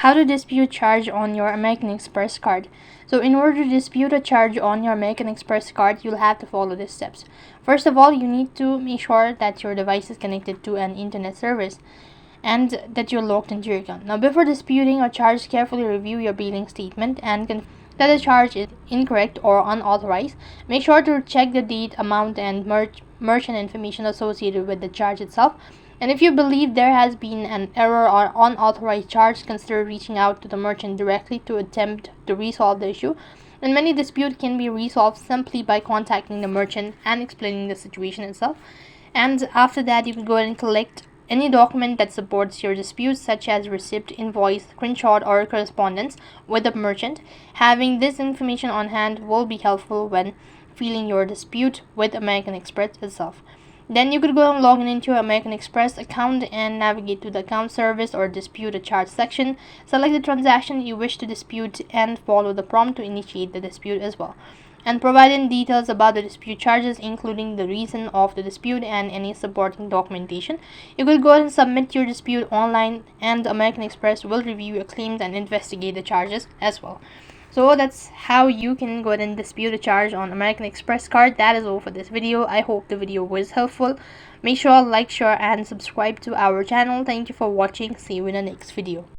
how to dispute charge on your American Express card. So in order to dispute a charge on your American Express card, you'll have to follow these steps. First of all, you need to make sure that your device is connected to an internet service and that you're logged into your account. Now, before disputing a charge, carefully review your billing statement and confirm that the charge is incorrect or unauthorized. Make sure to check the date, amount, and merchant information associated with the charge itself. And if you believe there has been an error or unauthorized charge, consider reaching out to the merchant directly to attempt to resolve the issue. And many disputes can be resolved simply by contacting the merchant and explaining the situation itself. And after that, you can go ahead and collect any document that supports your dispute, such as receipt, invoice, screenshot, or correspondence with the merchant. Having this information on hand will be helpful when filing your dispute with American Express itself. Then you could go and log in into your American Express account and navigate to the account service or dispute a charge section. Select the transaction you wish to dispute and follow the prompt to initiate the dispute as well. And provide in details about the dispute charges, including the reason of the dispute and any supporting documentation. You could go ahead and submit your dispute online, and American Express will review your claims and investigate the charges as well. So that's how you can go ahead and dispute a charge on American Express card. That is all for this video. I hope the video was helpful. Make sure to like, share, and subscribe to our channel. Thank you for watching. See you in the next video.